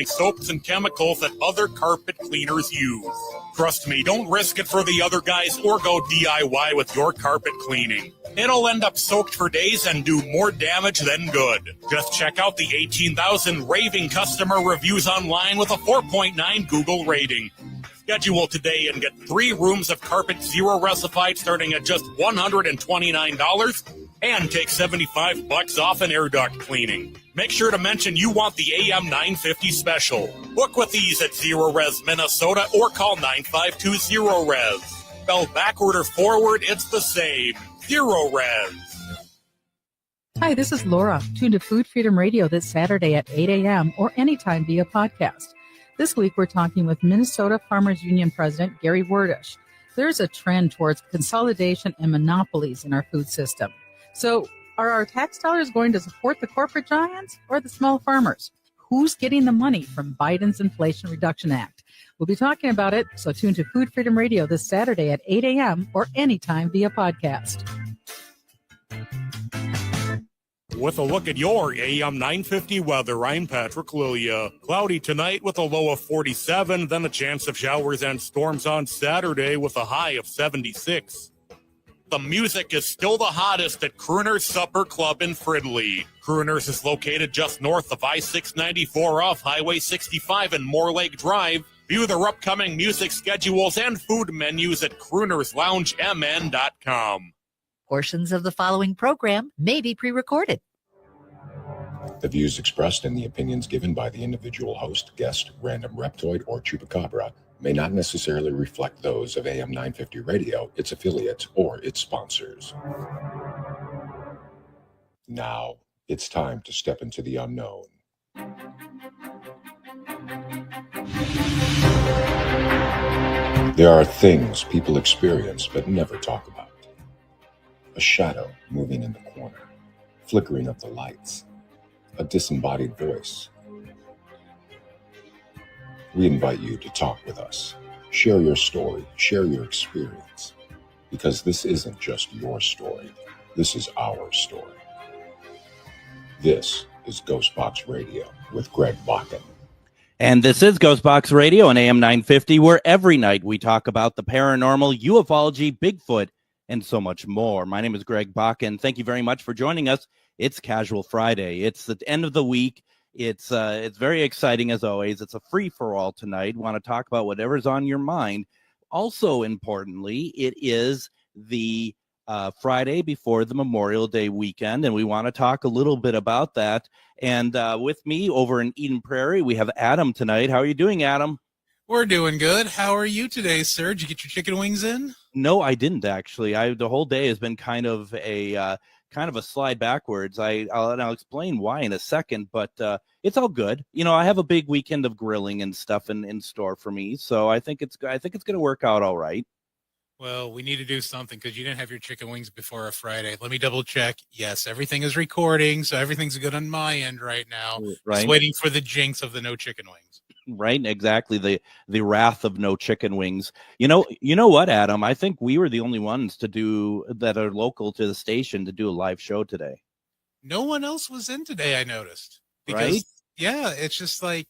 soaps and chemicals that other carpet cleaners use. Trust me, don't risk it for the other guys or go DIY with your carpet cleaning. It'll end up soaked for days and do more damage than good. Just check out the 18,000 raving customer reviews online with a 4.9 Google rating. Schedule today and get 3 rooms of carpet zero resified starting at just $129 and take $75 off an air duct cleaning. Make sure to mention you want the AM 950 special. Book with ease at Zero Res Minnesota or call 9520-RES. Spelled backward or forward, it's the same. Zero Res. Hi, this is Laura. Tune to Food Freedom Radio this Saturday at 8 a.m. or anytime via podcast. This week, we're talking with Minnesota Farmers Union President Gary Werdish. There's a trend towards consolidation and monopolies in our food system. So are our tax dollars going to support the corporate giants or the small farmers? Who's getting the money from Biden's Inflation Reduction Act? We'll be talking about it, so tune to Food Freedom Radio this Saturday at 8 a.m. or anytime via podcast. With a look at your AM 950 weather, I'm Patrick Lilia. Cloudy tonight with a low of 47, then a chance of showers and storms on Saturday with a high of 76. The music is still the hottest at Crooner's Supper Club in Fridley. Crooner's is located just north of I-694 off Highway 65 and Moore Lake Drive. View their upcoming music schedules and food menus at croonersloungemn.com. Portions of the following program may be pre-recorded. The views expressed and the opinions given by the individual host, guest, random reptoid, or chupacabra may not necessarily reflect those of AM 950 Radio, its affiliates, or its sponsors. Now, it's time to step into the unknown. There are things people experience but never talk about. A shadow moving in the corner, flickering of the lights, a disembodied voice. We invite you to talk with us. Share your story, share your experience, because this isn't just your story. This is our story. This is GhostBox Radio with Greg Bakken. And this is GhostBox Radio on AM 950, where every night we talk about the paranormal, ufology, Bigfoot, and so much more. My name is Greg Bakken. Thank you very much for joining us. It's Casual Friday. It's the end of the week. It's very exciting as always. It's a free-for-all tonight. Want to talk about whatever's on your mind. Also, importantly, it is the Friday before the Memorial Day weekend, and we want to talk a little bit about that. And with me over in Eden Prairie, we have Adam tonight. How are you doing, Adam? We're doing good. How are you today, sir? Did you get your chicken wings in? No, I didn't actually. The whole day has been kind of a slide backwards. I'll explain why in a second, but it's all good. You know, I have a big weekend of grilling and stuff in store for me, so I think it's going to work out all right. Well, we need to do something because you didn't have your chicken wings before a Friday. Let me double check. Yes, everything is recording, so everything's good on my end right now. Right. Just waiting for the jinx of the no chicken wings. Right, exactly. The wrath of no chicken wings. You know what, Adam? I think we were the only ones that are local to the station to do a live show today. No one else was in today, I noticed. Because, right? Yeah, it's just like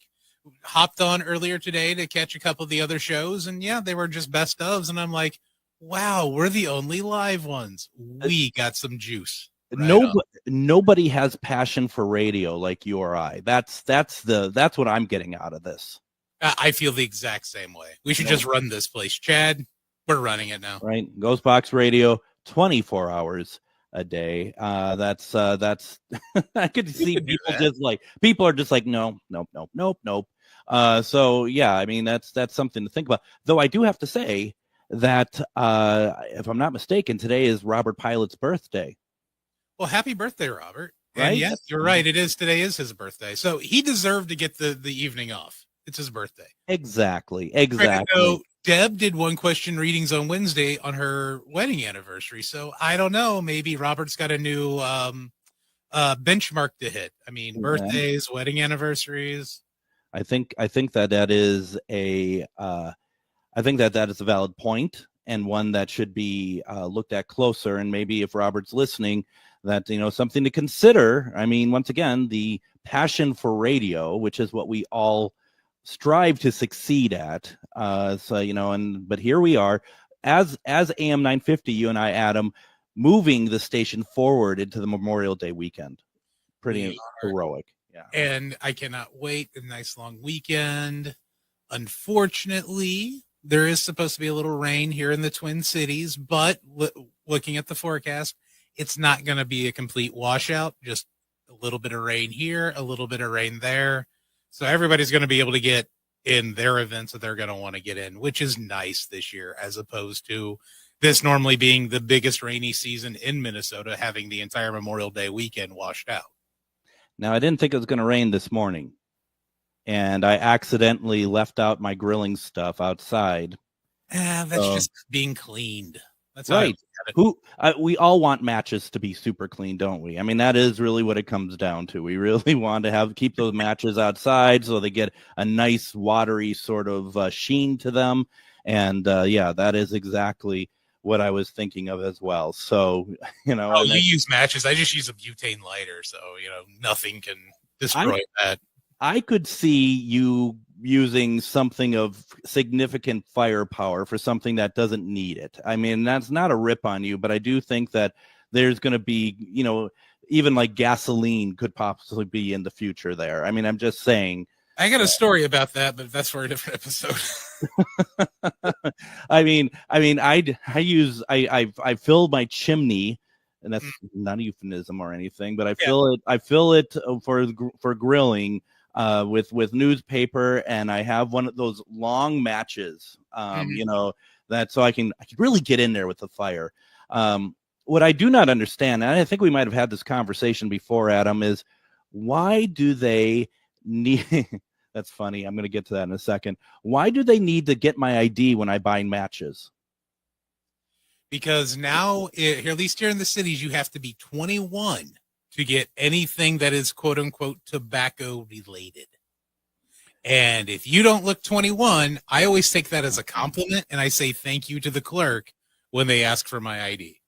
hopped on earlier today to catch a couple of the other shows, and yeah, they were just best ofs, and I'm like, wow, we're the only live ones. We got some juice. Right nobody has passion for radio like you or I. That's what I'm getting out of this. I feel the exact same way. We should just run this place. Chad, we're running it now. Right. GhostBox Radio, 24 hours a day. That's I could see people are just like, nope. So yeah, I mean, that's something to think about. Though I do have to say that if I'm not mistaken, today is Robert Pilot's birthday. Well, happy birthday, Robert. Right? And yes, you're right. Today is his birthday. So he deserved to get the evening off. It's his birthday. Exactly. So Deb did one question readings on Wednesday on her wedding anniversary. So I don't know. Maybe Robert's got a new benchmark to hit. I mean, birthdays, wedding anniversaries. I think that is a valid point, and one that should be looked at closer. And maybe if Robert's listening, something to consider. I mean, once again, the passion for radio, which is what we all strive to succeed at. But here we are as AM 950, you and I, Adam, moving the station forward into the Memorial Day weekend. Pretty heroic. Yeah. And I cannot wait. A nice long weekend. Unfortunately, there is supposed to be a little rain here in the Twin Cities, but looking at the forecast, it's not going to be a complete washout. Just a little bit of rain here, a little bit of rain there. So everybody's going to be able to get in their events that they're going to want to get in, which is nice this year, as opposed to this normally being the biggest rainy season in Minnesota, having the entire Memorial Day weekend washed out. Now, I didn't think it was going to rain this morning, and I accidentally left out my grilling stuff outside. That's just being cleaned. That's right. We all want matches to be super clean, don't we? I mean, that is really what it comes down to. We really want to keep those matches outside so they get a nice watery sort of sheen to them. And that is exactly what I was thinking of as well. So, you use matches. I just use a butane lighter. So, nothing can destroy that. I could see you using something of significant firepower for something that doesn't need it. I mean, that's not a rip on you, but I do think that there's going to be, even like gasoline could possibly be in the future there. I mean, I'm just saying. I got a story about that, but that's for a different episode. I fill my chimney, and that's not a euphemism or anything, but I fill it for grilling with newspaper, and I have one of those long matches, that so I can really get in there with the fire. What I do not understand, and I think we might have had this conversation before, Adam, is why do they need? That's funny. I'm going to get to that in a second. Why do they need to get my ID when I buy matches? Because now, at least here in the cities, you have to be 21 to get anything that is quote unquote tobacco related. And if you don't look 21, I always take that as a compliment, and I say thank you to the clerk when they ask for my ID.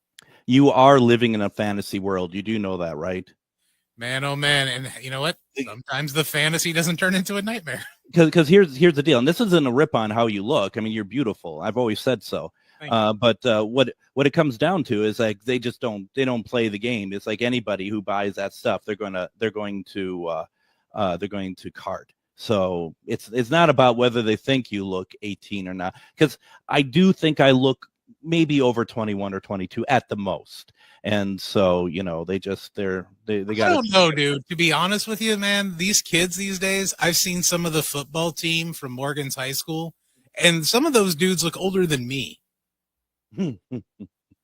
You are living in a fantasy world. You do know that, right? Man, oh man. And you know what? Sometimes the fantasy doesn't turn into a nightmare. Because here's the deal. And this isn't a rip on how you look. I mean, you're beautiful. I've always said so. But what it comes down to is like they don't play the game. It's like anybody who buys that stuff, they're going to cart. So it's not about whether they think you look 18 or not. Because I do think I look maybe over 21 or 22 at the most. And so, they got. I don't know, dude. To be honest with you, man, these kids these days, I've seen some of the football team from Morgan's high school, and some of those dudes look older than me.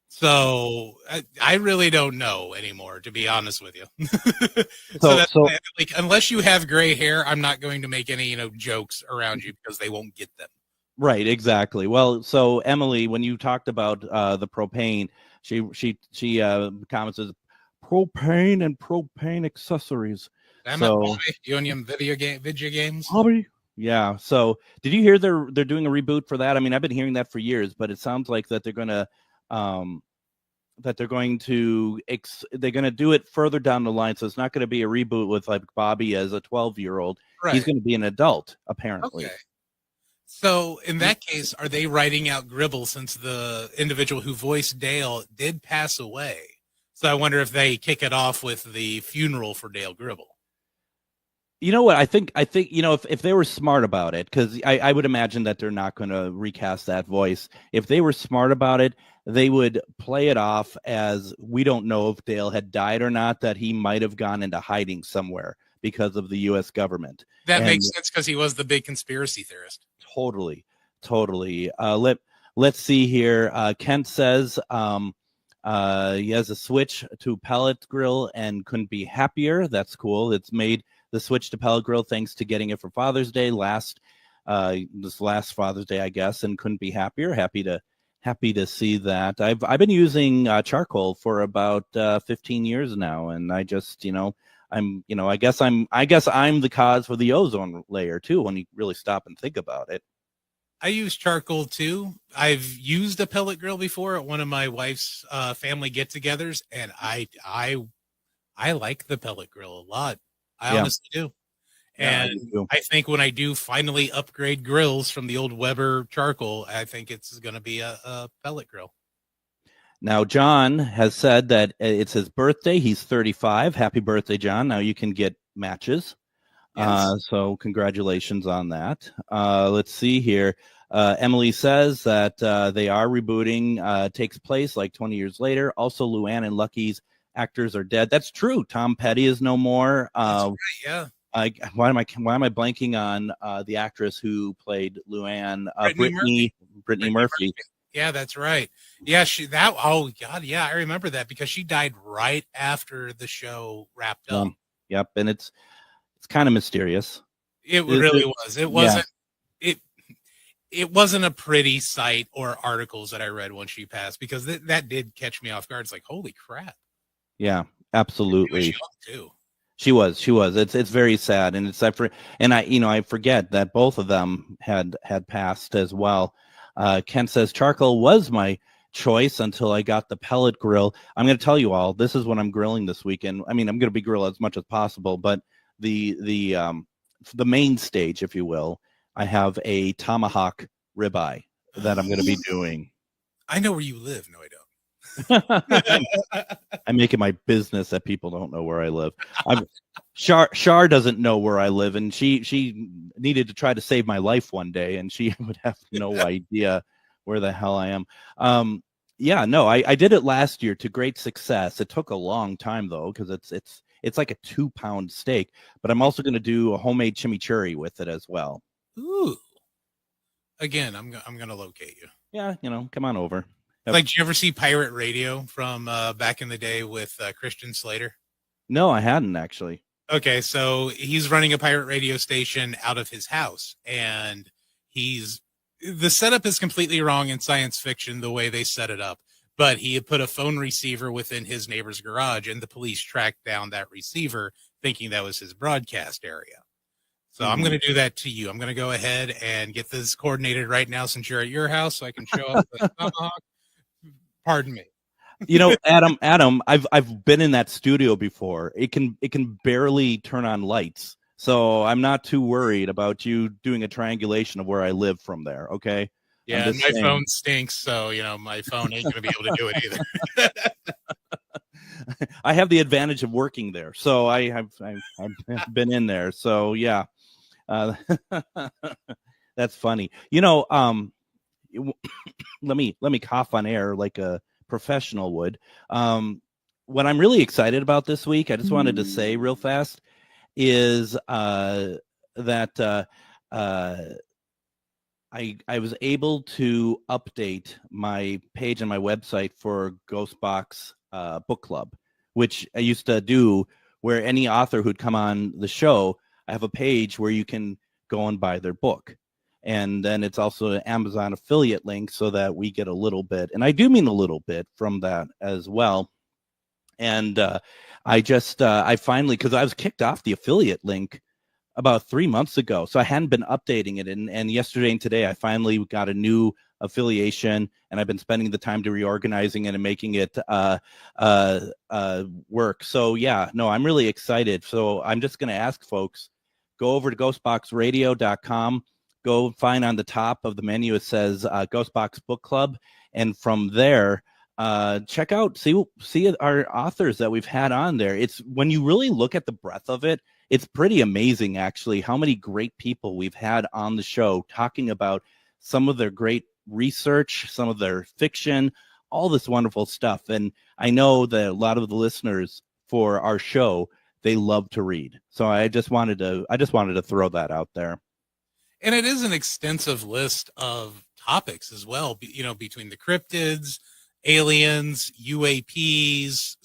So I really don't know anymore, to be honest with you. So like, unless you have gray hair, I'm not going to make any, jokes around you because they won't get them. Right, exactly. Well, so Emily, when you talked about the propane, she comments as propane and propane accessories. Damn it, boy. Union video games. Hobby. Yeah. So did you hear they're doing a reboot for that? I mean, I've been hearing that for years, but it sounds like that they're going to do it further down the line. So it's not going to be a reboot with like Bobby as a 12-year-old. Right. He's going to be an adult, apparently. Okay. So in that case, are they writing out Gribble since the individual who voiced Dale did pass away? So I wonder if they kick it off with the funeral for Dale Gribble. You know what? I think if they were smart about it, because I would imagine that they're not going to recast that voice. If they were smart about it, they would play it off as we don't know if Dale had died or not, that he might have gone into hiding somewhere because of the U.S. government. That makes sense because he was the big conspiracy theorist. Totally. Let's see here. Kent says he has a switch to pellet grill and couldn't be happier. That's cool. It's made the switch to pellet grill thanks to getting it for Father's Day this last Father's Day, I guess, and couldn't be happier. Happy to see that. I've been using charcoal for about 15 years now, and I just I guess I'm the cause for the ozone layer too when you really stop and think about it. I use charcoal too. I've used a pellet grill before at one of my wife's family get-togethers, and I like the pellet grill a lot. I Yeah. honestly do. Yeah, I And do too. I think when I do finally upgrade grills from the old Weber charcoal, I think it's going to be a pellet grill. Now, John has said that it's his birthday. He's 35. Happy birthday, John. Now you can get matches. Yes. So congratulations on that. Let's see here. Emily says that they are rebooting. Takes place like 20 years later. Also, Luann and Lucky's actors are dead. That's true. Tom Petty is no more. That's right, yeah. Why am I blanking on the actress who played Luann? Brittany Brittany Murphy. Yeah, that's right. Yeah, oh God, yeah, I remember that because she died right after the show wrapped up. Yep, and it's kind of mysterious. It really was. It wasn't it wasn't a pretty sight or articles that I read when she passed, because that did catch me off guard. It's like, holy crap. Yeah, absolutely. She was young too. She was. It's very sad, and I forget that both of them had passed as well. Ken says charcoal was my choice until I got the pellet grill. I'm going to tell you all, this is what I'm grilling this weekend. I mean, I'm going to be grilling as much as possible, but the main stage, if you will, I have a tomahawk ribeye that I'm going to be doing. I know where you live. No, I don't. I make it my business that people don't know where I live. Shar doesn't know where I live, and she needed to try to save my life one day, and she would have no idea where the hell I am. I did it last year to great success. It took a long time though, because it's like a 2-pound steak, but I'm also going to do a homemade chimichurri with it as well. Ooh. Again, I'm going to locate you. Yeah, come on over. Yep. Like, did you ever see Pirate Radio from back in the day with Christian Slater? No, I hadn't actually. Okay, so he's running a pirate radio station out of his house, and the setup is completely wrong in science fiction, the way they set it up. But he had put a phone receiver within his neighbor's garage, and the police tracked down that receiver, thinking that was his broadcast area. So I'm going to do that to you. I'm going to go ahead and get this coordinated right now, since you're at your house, so I can show up the tomahawk. Pardon me. Adam, I've been in that studio before. It can barely turn on lights, so I'm not too worried about you doing a triangulation of where I live from there. Okay. Yeah, my phone stinks, so my phone ain't gonna be able to do it either. I have the advantage of working there, so I've been in there. So yeah, that's funny. Let me cough on air like a professional would. What I'm really excited about this week, I just wanted to say real fast, is that I was able to update my page on my website for GhostBox book club, which I used to do, where any author who'd come on the show, I have a page where you can go and buy their book. And then it's also an Amazon affiliate link, so that we get a little bit, and I do mean a little bit, from that as well. And I finally, because I was kicked off the affiliate link about 3 months ago, so I hadn't been updating it. And yesterday and today, I finally got a new affiliation, and I've been spending the time to reorganizing it and making it work. So yeah, no, I'm really excited. So I'm just going to ask folks, go over to ghostboxradio.com. Go find on the top of the menu, it says GhostBox Book Club. And from there, check out, see our authors that we've had on there. It's, when you really look at the breadth of it, it's pretty amazing, actually, how many great people we've had on the show talking about some of their great research, some of their fiction, all this wonderful stuff. And I know that a lot of the listeners for our show, they love to read. So I just wanted to throw that out there. And it is an extensive list of topics as well, between the cryptids, aliens, UAPs,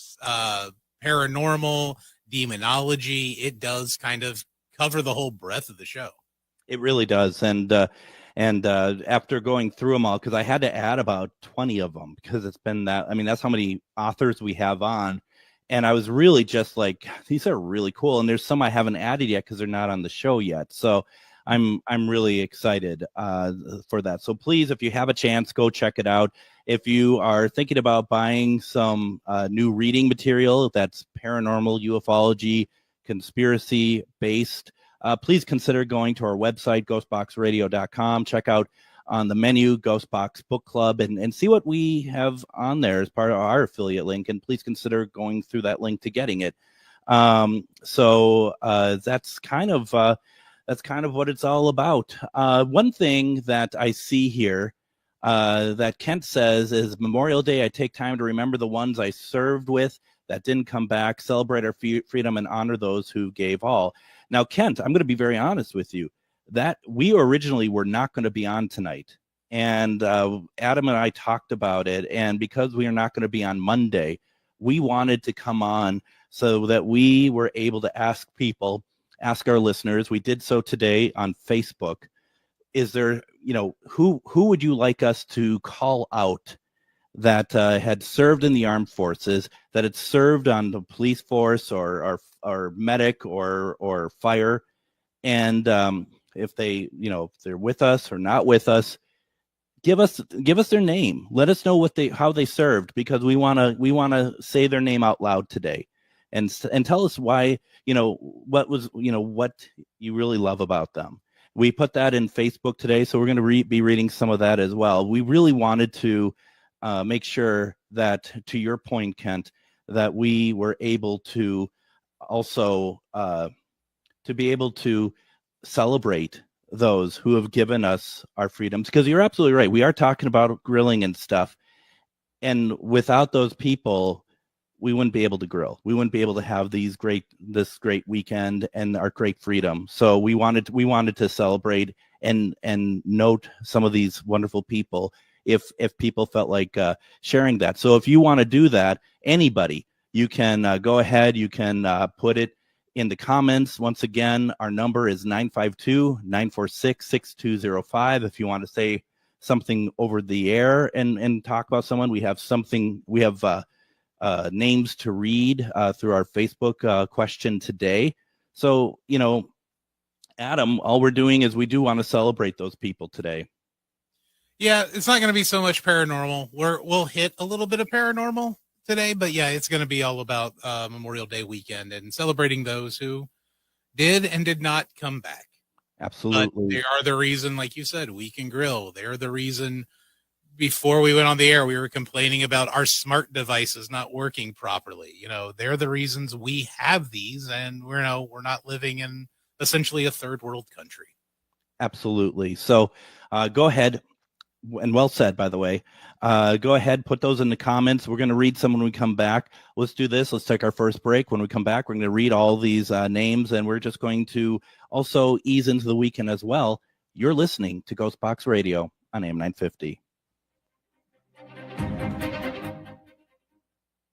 paranormal, demonology. It does kind of cover the whole breadth of the show. It really does. And after going through them all, because I had to add about 20 of them, because it's been that, I mean, that's how many authors we have on. And I was really just like, these are really cool. And there's some I haven't added yet because they're not on the show yet. So I'm really excited for that. So please, if you have a chance, go check it out. If you are thinking about buying some new reading material that's paranormal, ufology, conspiracy based, please consider going to our website, ghostboxradio.com. Check out on the menu GhostBox Book Club and see what we have on there as part of our affiliate link. And please consider going through that link to getting it. So that's kind of what it's all about. One thing that I see here that Kent says is Memorial Day. I take time to remember the ones I served with that didn't come back, celebrate our freedom, and honor those who gave all. Now, Kent, I'm going to be very honest with you. That we originally were not going to be on tonight. And Adam and I talked about it. And because we are not going to be on Monday, we wanted to come on so that we were able to ask our listeners. We did so today on Facebook. Is there, who would you like us to call out that had served in the armed forces, that had served on the police force or medic or fire? And if they're with us or not with us, give us their name. Let us know how they served, because we want to say their name out loud today, and tell us why, what you really love about them. We put that in Facebook today, so we're going to be reading some of that as well. We really wanted to make sure that, to your point, Kent, that we were able to also to be able to celebrate those who have given us our freedoms, because you're absolutely right. We are talking about grilling and stuff, and without those people, we wouldn't be able to grill. We wouldn't be able to have this great weekend and our great freedom. So we wanted to celebrate and note some of these wonderful people, if people felt like sharing that. So if you want to do that, anybody, you can go ahead. You can put it in the comments. Once again, our number is 952-946-6205. If you want to say something over the air and talk about someone, we have names to read through our Facebook question today. So, Adam, all we're doing is we do want to celebrate those people today. Yeah, it's not going to be so much paranormal. We'll hit a little bit of paranormal today, but yeah, it's going to be all about Memorial Day weekend and celebrating those who did and did not come back. Absolutely. But they are the reason, like you said, we can grill. They're the reason. Before we went on the air, we were complaining about our smart devices not working properly. They're the reasons we have these, and we're not living in essentially a third world country. Absolutely. So go ahead. And well said, by the way. Go ahead, put those in the comments. We're going to read some when we come back. Let's do this. Let's take our first break. When we come back, we're going to read all these names, and we're just going to also ease into the weekend as well. You're listening to GhostBox Radio on AM 950.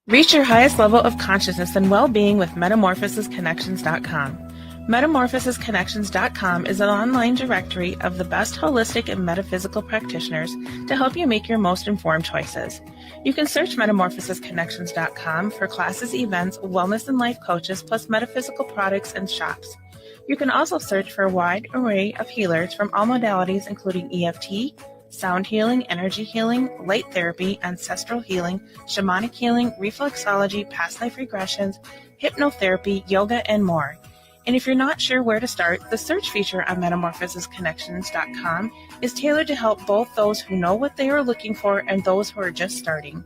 Reach your highest level of consciousness and well-being with MetamorphosisConnections.com. MetamorphosisConnections.com is an online directory of the best holistic and metaphysical practitioners to help you make your most informed choices. You can search MetamorphosisConnections.com for classes, events, wellness and life coaches, plus metaphysical products and shops. You can also search for a wide array of healers from all modalities, including EFT, sound healing, energy healing, light therapy, ancestral healing, shamanic healing, reflexology, past life regressions, hypnotherapy, yoga, and more. And if you're not sure where to start, the search feature on MetamorphosisConnections.com is tailored to help both those who know what they are looking for and those who are just starting.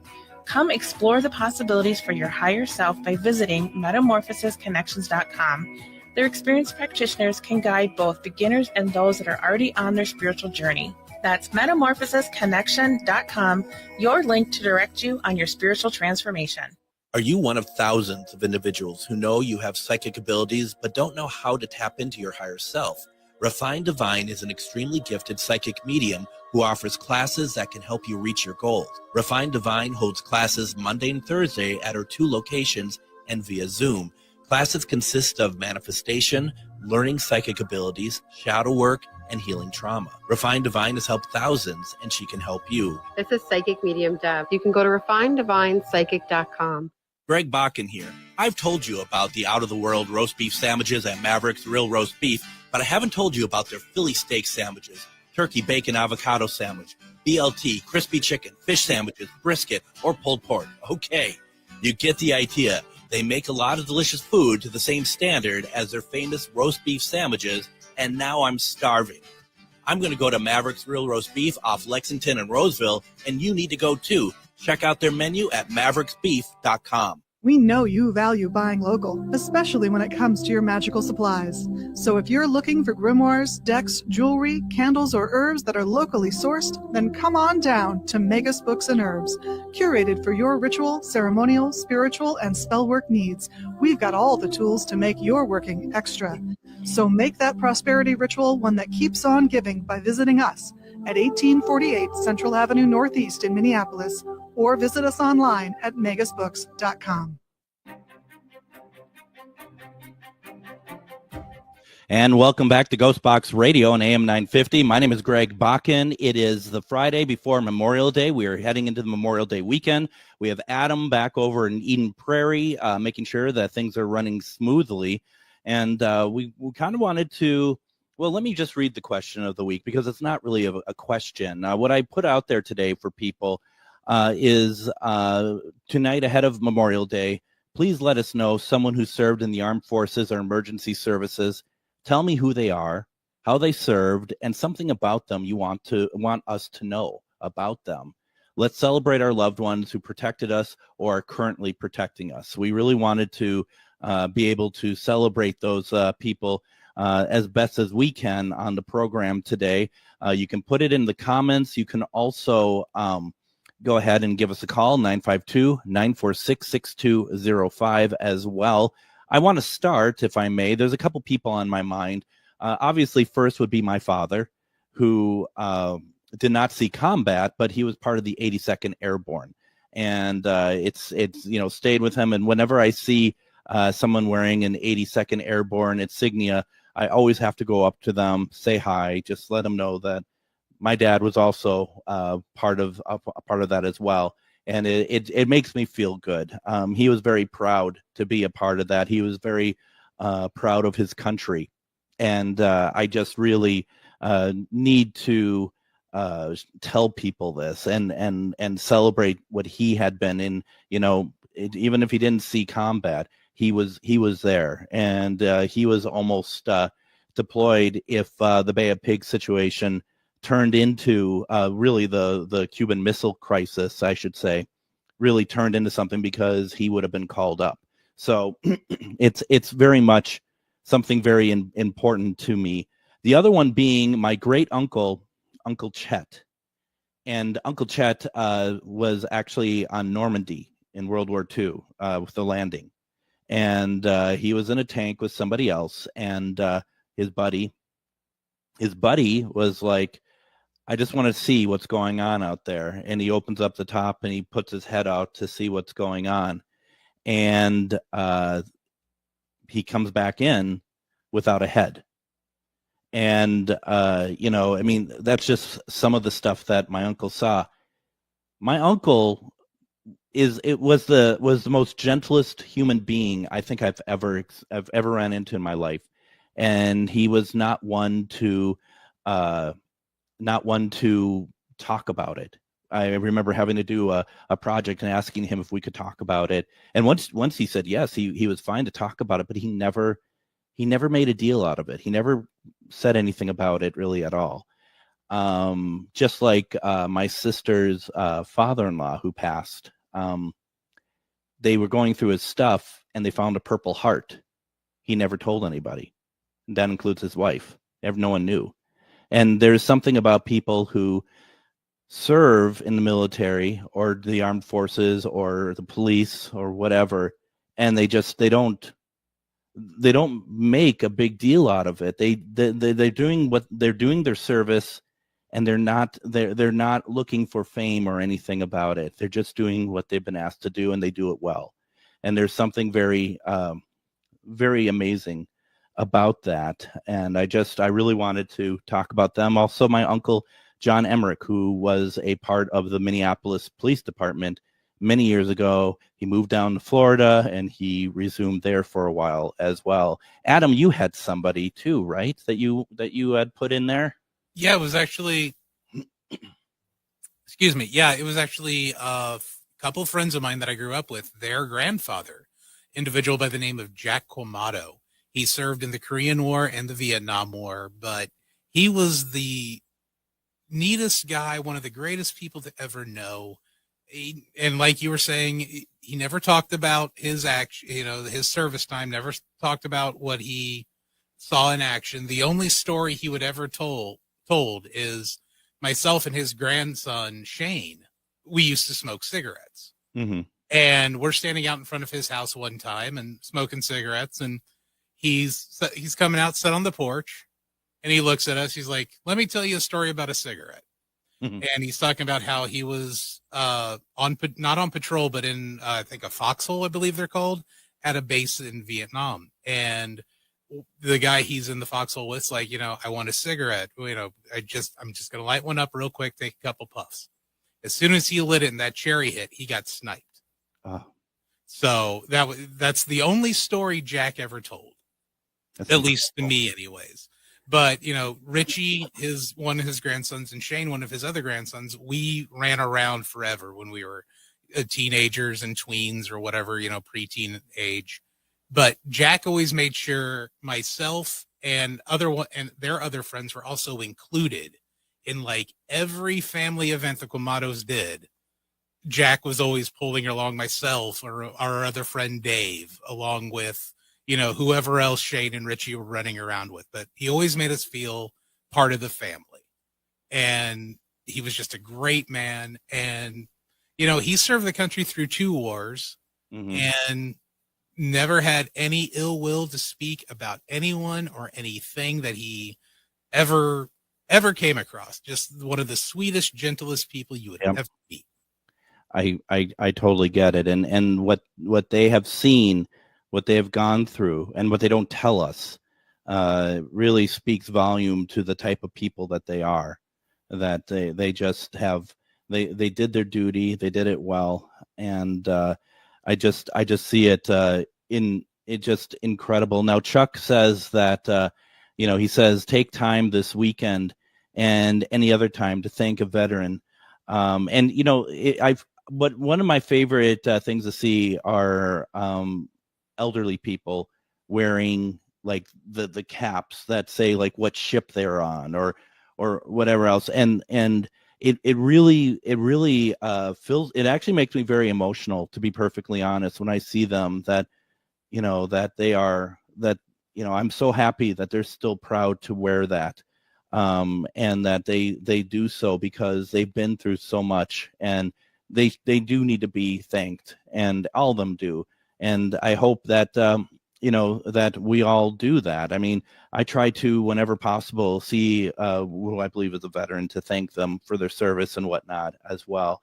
Come explore the possibilities for your higher self by visiting MetamorphosisConnections.com. Their experienced practitioners can guide both beginners and those that are already on their spiritual journey. That's MetamorphosisConnection.com, your link to direct you on your spiritual transformation. Are you one of thousands of individuals who know you have psychic abilities but don't know how to tap into your higher self? Refined Divine is an extremely gifted psychic medium who offers classes that can help you reach your goals. Refined Divine holds classes Monday and Thursday at her 2 locations and via Zoom. Classes consist of manifestation, learning psychic abilities, shadow work, and healing trauma. Refined Divine has helped thousands, and she can help you. This is Psychic Medium Deb. You can go to refinedivinepsychic.com. Greg Bakken here. I've told you about the out-of-the-world roast beef sandwiches at Maverick's Real Roast Beef But I haven't told you about their Philly steak sandwiches, turkey, bacon, avocado sandwich, BLT, crispy chicken, fish sandwiches, brisket, or pulled pork. Okay, you get the idea. They make a lot of delicious food to the same standard as their famous roast beef sandwiches, and now I'm starving. I'm going to go to Maverick's Real Roast Beef off Lexington and Roseville, and you need to go too. Check out their menu at mavericksbeef.com. We know you value buying local, especially when it comes to your magical supplies. So if you're looking for grimoires, decks, jewelry, candles, or herbs that are locally sourced, then come on down to Magus Books and Herbs. Curated for your ritual, ceremonial, spiritual, and spellwork needs, we've got all the tools to make your working extra. So make that prosperity ritual one that keeps on giving by visiting us at 1848 Central Avenue Northeast in Minneapolis, or visit us online at magusbooks.com. And welcome back to GhostBox Radio on AM 950. My name is Greg Bakken. It is the Friday before Memorial Day. We are heading into the Memorial Day weekend. We have Adam back over in Eden Prairie, making sure that things are running smoothly. And we kind of wanted to, well, let me just read the question of the week, because it's not really a question. What I put out there today for people is tonight ahead of Memorial Day, please let us know someone who served in the armed forces or emergency services. Tell me who they are, how they served, and something about them you want us to know about them. Let's celebrate our loved ones who protected us or are currently protecting us. We really wanted to be able to celebrate those people as best as we can on the program today. You can put it in the comments. You can also go ahead and give us a call, 952-946-6205 as well. I want to start, if I may. There's a couple people on my mind. Obviously, first would be my father, who did not see combat, but he was part of the 82nd Airborne. And it's stayed with him. And whenever I see someone wearing an 82nd Airborne insignia, I always have to go up to them, say hi, just let them know that my dad was also part of that as well. And it makes me feel good. He was very proud to be a part of that. He was very proud of his country. And I just really need to tell people this and celebrate what he had been in. Even if he didn't see combat, he was there. And he was almost deployed if the Bay of Pigs situation turned into really the Cuban Missile Crisis, I should say, really turned into something, because he would have been called up. So it's very much something very important to me. The other one being my great uncle, Uncle Chet. And Uncle Chet was actually on Normandy in World War II with the landing. And he was in a tank with somebody else. And his buddy was like, I just want to see what's going on out there. And he opens up the top and he puts his head out to see what's going on. And he comes back in without a head. And, that's just some of the stuff that my uncle saw. My uncle was the most gentlest human being I think I've ever ran into in my life. And he was not one to talk about it. I remember having to do a project and asking him if we could talk about it. And once he said yes, he was fine to talk about it, but he never made a deal out of it. He never said anything about it really at all. Just like my sister's father-in-law who passed, they were going through his stuff and they found a Purple Heart. He never told anybody. And that includes his wife. No one knew. And there's something about people who serve in the military or the armed forces or the police or whatever, and they don't make a big deal out of it. They're doing their service, and they're not looking for fame or anything about it. They're just doing what they've been asked to do, and they do it well. And there's something very, very amazing about that. And I really wanted to talk about them. Also, my uncle John Emmerich, who was a part of the Minneapolis Police Department, many years ago. He moved down to Florida, and he resumed there for a while as well. Adam, you had somebody too, right? That you had put in there. Yeah, it was actually. Excuse me. Yeah, it was actually a couple friends of mine that I grew up with. Their grandfather, individual by the name of Jack Quamato. He served in the Korean War and the Vietnam War, but he was the neatest guy, one of the greatest people to ever know. And like you were saying, he never talked about his action, his service time, never talked about what he saw in action. The only story he would ever told is myself and his grandson, Shane, we used to smoke cigarettes. Mm-hmm. And we're standing out in front of his house one time and smoking cigarettes. And he's coming out, sit on the porch, and he looks at us. He's like, "Let me tell you a story about a cigarette." Mm-hmm. And he's talking about how he was not on patrol, but in I think a foxhole, I believe they're called, at a base in Vietnam. And the guy he's in the foxhole with, like, I want a cigarette. I'm just gonna light one up real quick, take a couple puffs. As soon as he lit it and that cherry hit, he got sniped. So that's the only story Jack ever told, at least to me, anyways. But Richie, one of his grandsons, and Shane, one of his other grandsons, we ran around forever when we were teenagers and tweens or whatever, preteen age. But Jack always made sure myself and their other friends were also included in like every family event the Quamatos did. Jack was always pulling along myself or our other friend Dave, along with, whoever else Shane and Richie were running around with. But he always made us feel part of the family. And he was just a great man. And, he served the country through 2 wars, and never had any ill will to speak about anyone or anything that he ever came across. Just one of the sweetest, gentlest people you would ever meet. I totally get it. And what they have seen, what they have gone through, and what they don't tell us really speaks volume to the type of people that they are. That they just have, they did their duty, they did it well, and I just see it just incredible. Now Chuck says that he says take time this weekend and any other time to thank a veteran, but one of my favorite things to see are elderly people wearing like the caps that say like what ship they're on or whatever else, and it really feels, it actually makes me very emotional, to be perfectly honest, when I see them, that I'm so happy that they're still proud to wear that, and that they do so because they've been through so much, and they do need to be thanked, and all of them do. And I hope that that we all do that. I mean, I try to, whenever possible, see who I believe is a veteran, to thank them for their service and whatnot as well.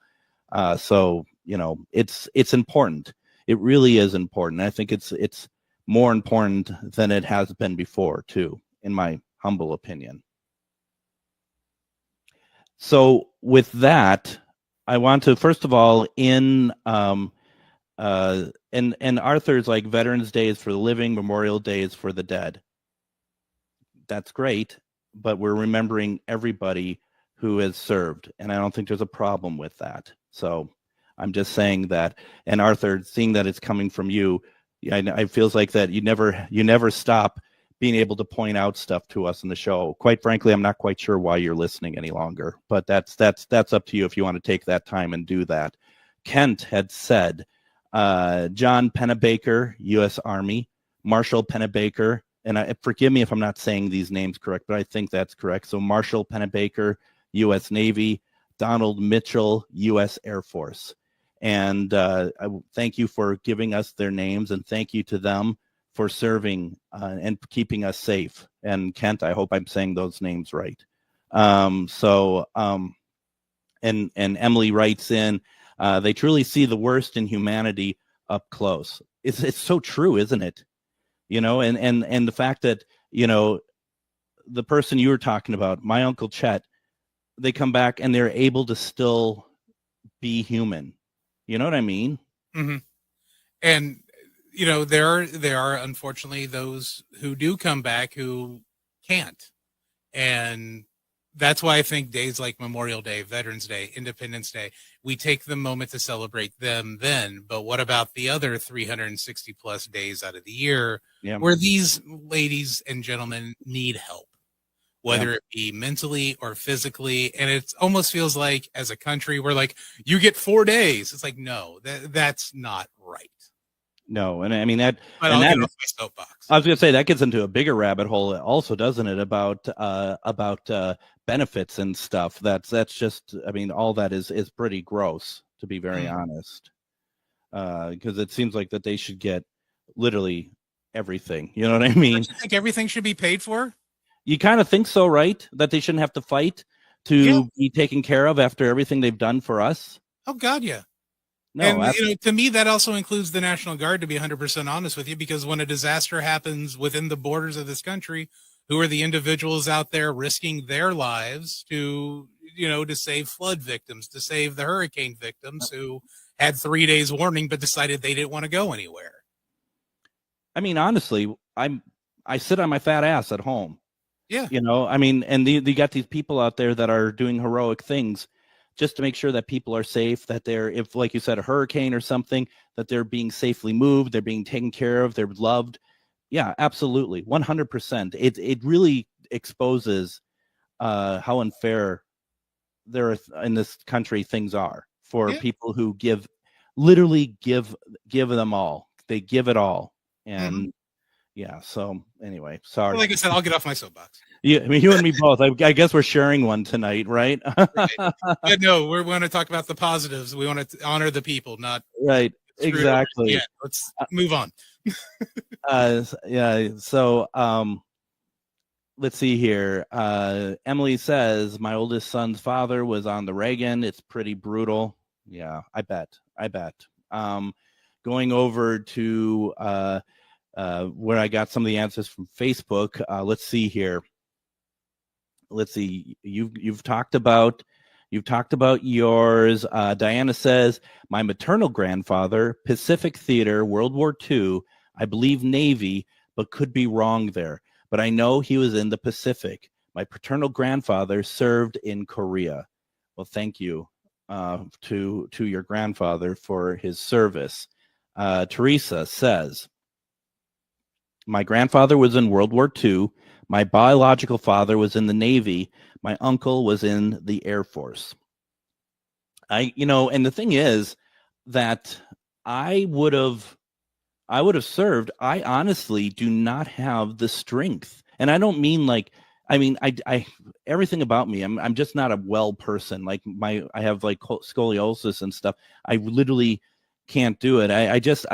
So it's important. It really is important. I think it's more important than it has been before, too, in my humble opinion. So with that, I want to, first of all, and Arthur's like Veterans Day is for the living, Memorial Day is for the dead. That's great, but we're remembering everybody who has served, and I don't think there's a problem with that. So I'm just saying that. And Arthur, seeing that it's coming from you, I feels like that you never stop being able to point out stuff to us in the show. Quite frankly, I'm not quite sure why you're listening any longer, but that's up to you if you want to take that time and do that. Kent had said, John Pennebaker, U.S. Army, Marshall Pennebaker, and forgive me if I'm not saying these names correct, but I think that's correct. So Marshall Pennebaker, U.S. Navy, Donald Mitchell, U.S. Air Force. And I thank you for giving us their names, and thank you to them for serving and keeping us safe. And Kent, I hope I'm saying those names right. And Emily writes in, they truly see the worst in humanity up close. It's so true, isn't it? And the fact that, the person you were talking about, my Uncle Chet, they come back and they're able to still be human. You know what I mean? Mm-hmm. And there are unfortunately those who do come back who can't, and that's why I think days like Memorial Day, Veterans Day, Independence Day, we take the moment to celebrate them then. But what about the other 360 plus days out of the year where these ladies and gentlemen need help, whether it be mentally or physically? And it almost feels like as a country, we're like, you get 4 days. It's like, no, that's not right. No, and I mean that. But and I'll that, get off my soapbox. I was going to say that gets into a bigger rabbit hole, also, doesn't it? About benefits and stuff. That's just. I mean, all that is pretty gross, to be very honest. Because it seems like that they should get literally everything. You know what I mean? Don't you think everything should be paid for? You kind of think so, right? That they shouldn't have to fight to be taken care of after everything they've done for us. Oh God, yeah. No, and to me, that also includes the National Guard, to be 100% honest with you, because when a disaster happens within the borders of this country, who are the individuals out there risking their lives to save flood victims, to save the hurricane victims who had 3 days warning but decided they didn't want to go anywhere? I mean, honestly, I sit on my fat ass at home. Yeah. I mean, and you got these people out there that are doing heroic things just to make sure that people are safe, that if, like you said, a hurricane or something, that they're being safely moved, they're being taken care of, they're loved. Yeah, absolutely. 100%. It really exposes how unfair there in this country things are for people who literally give them all. They give it all. And so anyway, sorry. Well, like I said, I'll get off my soapbox. Yeah, I mean, you and me both. I guess we're sharing one tonight, right? Right. Yeah, no, we want to talk about the positives. We want to honor the people, not right. Exactly. Yeah, let's move on. Yeah. So, let's see here. Emily says my oldest son's father was on the Reagan. It's pretty brutal. Yeah, I bet. Going over to where I got some of the answers from Facebook. Let's see here. Let's see. You've talked about yours. Diana says my maternal grandfather, Pacific Theater, World War II, I believe Navy, but could be wrong there. But I know he was in the Pacific. My paternal grandfather served in Korea. Well, thank you to your grandfather for his service. Teresa says, my grandfather was in World War II. My biological father was in the Navy. My uncle was in the Air Force. And the thing is that I would have served. I honestly do not have the strength. And I don't mean I everything about me, I'm just not a well person. Like I have like scoliosis and stuff. I literally can't do it. I just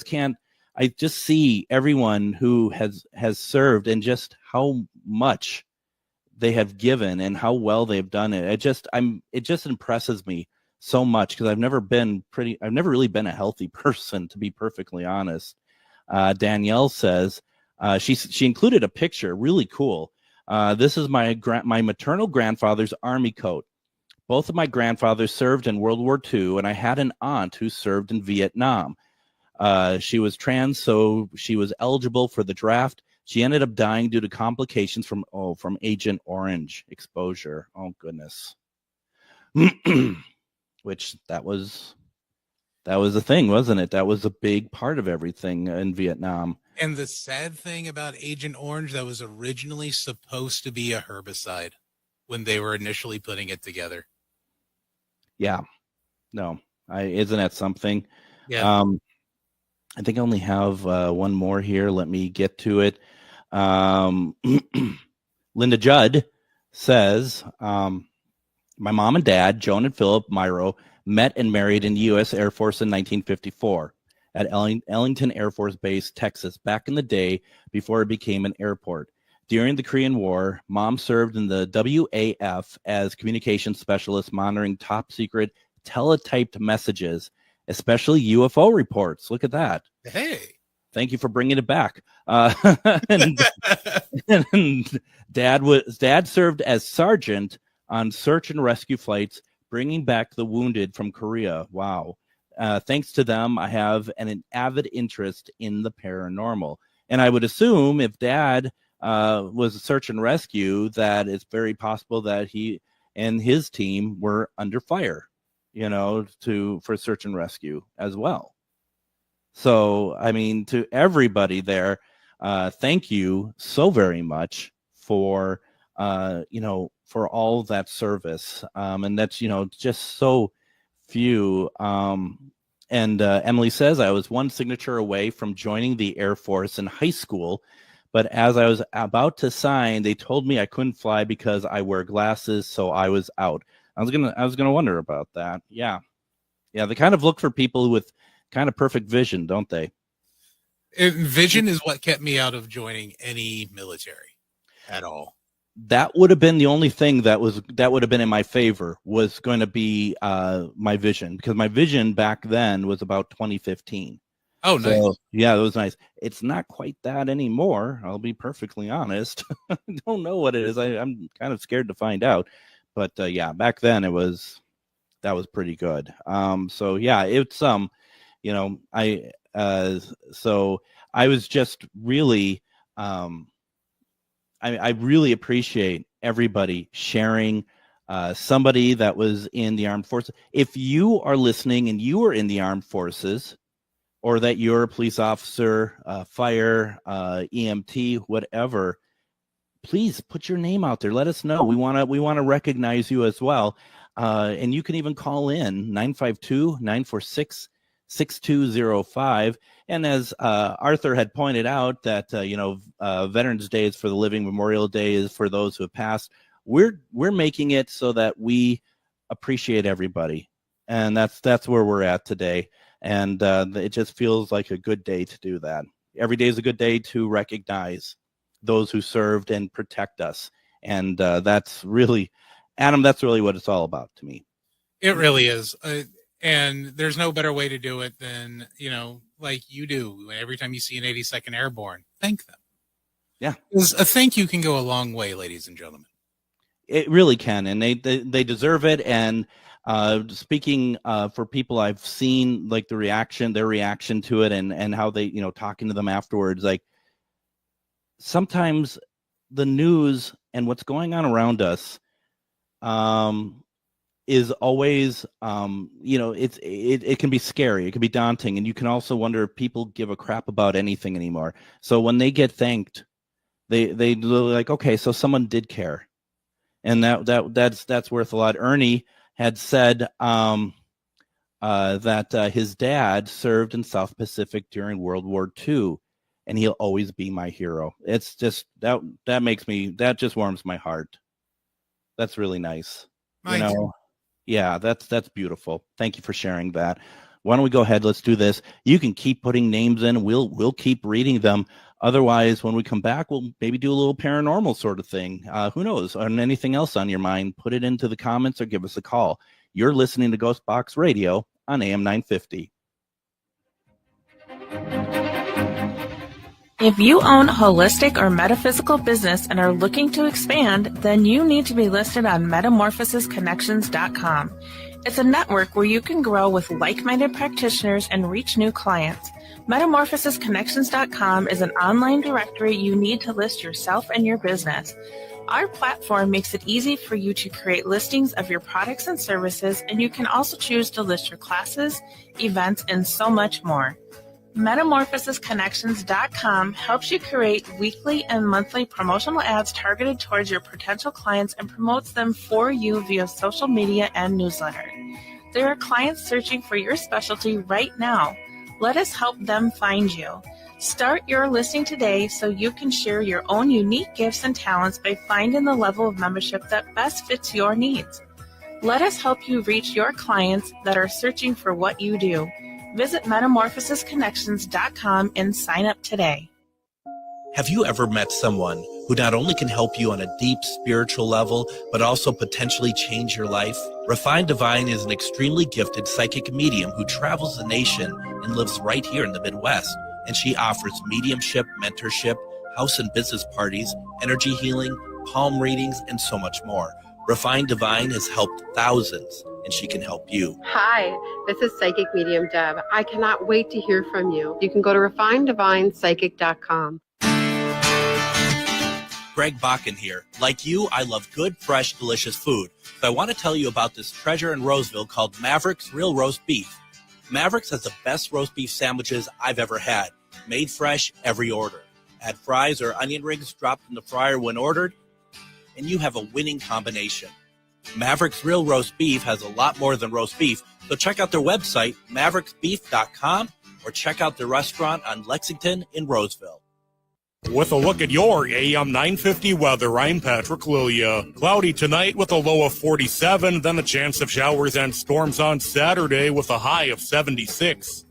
can't. I just see everyone who has served and just how much they have given and how well they've done it. It just impresses me so much because I've never really been a healthy person, to be perfectly honest. Danielle says she included a picture, really cool. This is my maternal grandfather's army coat. Both of my grandfathers served in World War II, and I had an aunt who served in Vietnam. She was trans, so she was eligible for the draft. She ended up dying due to complications from Agent Orange exposure. Oh goodness. Which that was a thing, wasn't it? That was a big part of everything in Vietnam. And the sad thing about Agent Orange, that was originally supposed to be a herbicide when they were initially putting it together. Yeah. No. Isn't that something? Yeah. I think I only have one more here. Let me get to it. Linda Judd says, my mom and dad, Joan and Philip Myro, met and married in the U.S. Air Force in 1954 at Ellington Air Force Base, Texas, back in the day before it became an airport. During the Korean War, Mom served in the WAF as communications specialist, monitoring top secret teletyped messages, especially UFO reports. Look at that. Hey. Thank you for bringing it back. And Dad served as sergeant on search and rescue flights, bringing back the wounded from Korea. Wow. thanks to them, I have an avid interest in the paranormal. And I would assume if Dad was a search and rescue, that it's very possible that he and his team were under fire, for search and rescue as well. So, I mean, to everybody there, thank you so very much for, for all that service. And that's, just so few. And Emily says, I was one signature away from joining the Air Force in high school, but as I was about to sign, they told me I couldn't fly because I wear glasses, so I was out. I was gonna wonder about that. Yeah. They kind of look for people with kind of perfect vision, don't they? Vision is what kept me out of joining any military at all. That would have been the only thing that would have been in my favor, was going to be my vision, because my vision back then was about 2015. Oh, nice. So, yeah, it was nice. It's not quite that anymore. I'll be perfectly honest. I don't know what it is. I'm kind of scared to find out. But yeah, back then that was pretty good. So yeah, it's so I was just really I really appreciate everybody sharing. Somebody that was in the armed forces. If you are listening and you are in the armed forces, or that you're a police officer, fire, EMT, whatever, please put your name out there. Let us know. We want to recognize you as well. And you can even call in 952-946-6205. And as Arthur had pointed out, that Veterans Day is for the living, Memorial Day is for those who have passed. We're making it so that we appreciate everybody, and that's where we're at today. And it just feels like a good day to do that. Every day is a good day to recognize those who served and protect us. And that's really, Adam, that's really what it's all about to me. It really is. And there's no better way to do it than, like you do. Every time you see an 82nd Airborne, thank them. Yeah. Because a thank you can go a long way, ladies and gentlemen. It really can. And they deserve it. And speaking for people I've seen, like their reaction to it, and how they, talking to them afterwards, like sometimes the news and what's going on around us is always, it can be scary. It can be daunting. And you can also wonder if people give a crap about anything anymore. So when they get thanked, they like, okay, so someone did care. And that's worth a lot. Ernie had said that his dad served in South Pacific during World War II, and he'll always be my hero. It's just that just warms my heart. That's really nice. Yeah, that's beautiful. Thank you for sharing that. Why don't we go ahead? Let's do this. You can keep putting names in. We'll keep reading them. Otherwise, when we come back, we'll maybe do a little paranormal sort of thing. Who knows? Or anything else on your mind, put it into the comments or give us a call. You're listening to GhostBox Radio on AM 950. If you own a holistic or metaphysical business and are looking to expand, then you need to be listed on metamorphosisconnections.com. It's a network where you can grow with like-minded practitioners and reach new clients. Metamorphosisconnections.com is an online directory you need to list yourself and your business. Our platform makes it easy for you to create listings of your products and services, and you can also choose to list your classes, events, and so much more. Metamorphosisconnections.com helps you create weekly and monthly promotional ads targeted towards your potential clients and promotes them for you via social media and newsletter. There are clients searching for your specialty right now. Let us help them find you. Start your listing today so you can share your own unique gifts and talents by finding the level of membership that best fits your needs. Let us help you reach your clients that are searching for what you do. Visit metamorphosisconnections.com and sign up today. Have you ever met someone who not only can help you on a deep spiritual level, but also potentially change your life? Refined Divine is an extremely gifted psychic medium who travels the nation and lives right here in the Midwest. And she offers mediumship, mentorship, house and business parties, energy healing, palm readings, and so much more. Refined Divine has helped thousands and she can help you. Hi, this is Psychic Medium Deb. I cannot wait to hear from you. You can go to refinedivinepsychic.com. Greg Bakken here. Like you, I love good, fresh, delicious food. So I want to tell you about this treasure in Roseville called Maverick's Real Roast Beef. Maverick's has the best roast beef sandwiches I've ever had. Made fresh, every order. Add fries or onion rings dropped in the fryer when ordered, and you have a winning combination. Maverick's Real Roast Beef has a lot more than roast beef, so check out their website, mavericksbeef.com, or check out their restaurant on Lexington in Roseville. With a look at your AM 950 weather, I'm Patrick Lilia. Cloudy tonight with a low of 47, then a chance of showers and storms on Saturday with a high of 76.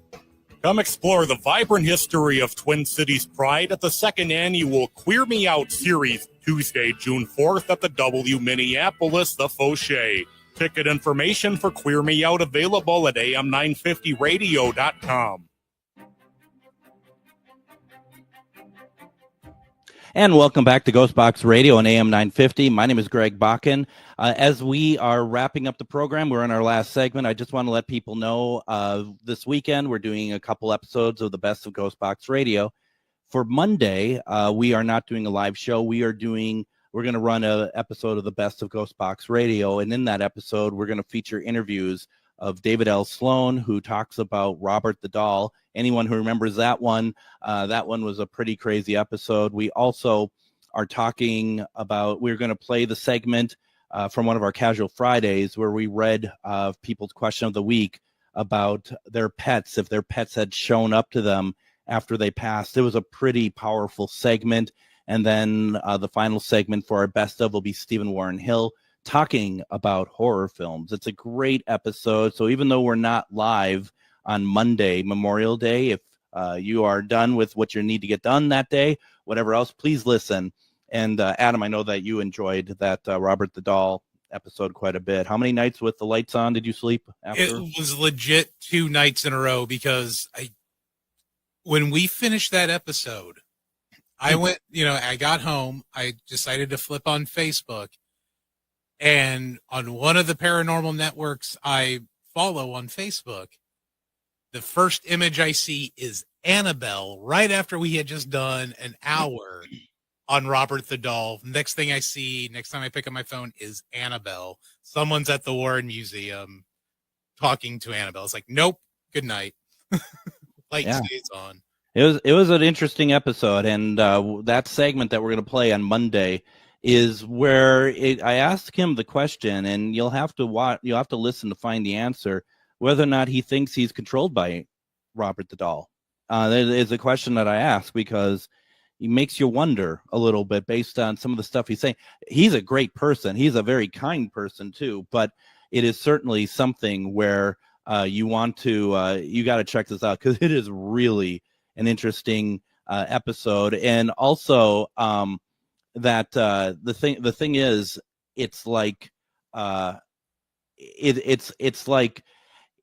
Come explore the vibrant history of Twin Cities Pride at the second annual Queer Me Out series, Tuesday, June 4th at the W Minneapolis, the Fauché. Ticket information for Queer Me Out available at am950radio.com. And welcome back to GhostBox Radio on AM 950. My name is Greg Bakken. As we are wrapping up the program, we're in our last segment. I just want to let people know this weekend we're doing a couple episodes of the Best of GhostBox Radio. For Monday, we are not doing a live show. We're going to run an episode of the Best of GhostBox Radio, and in that episode, we're going to feature interviews of David L. Sloan, who talks about Robert the Doll. Anyone who remembers that one was a pretty crazy episode. We also are talking about, we're going to play the segment from one of our Casual Fridays where we read people's question of the week about their pets, if their pets had shown up to them after they passed. It was a pretty powerful segment. And then the final segment for our best of will be Stephen Warren Hill talking about horror films. It's a great episode. So even though we're not live on Monday, Memorial Day, if you are done with what you need to get done that day, whatever else, please listen. And Adam, I know that you enjoyed that Robert the Doll episode quite a bit. How many nights with the lights on did you sleep after? It was legit 2 nights in a row because when we finished that episode, I went, I got home, I decided to flip on Facebook, and on one of the paranormal networks I follow on Facebook, the first image I see is Annabelle right after we had just done an hour on Robert the Doll. Next thing I see, next time I pick up my phone, is Annabelle. Someone's at the Warren Museum talking to Annabelle. It's like, nope, good night. Light stays on. It was an interesting episode, and that segment that we're going to play on Monday is where I asked him the question, and you'll have to listen to find the answer, whether or not he thinks he's controlled by Robert the Doll. That is a question that I ask because he makes you wonder a little bit based on some of the stuff he's saying. He's a great person. He's a very kind person too, but it is certainly something where you got to check this out because it is really an interesting episode. And also that the thing is, it's like it's like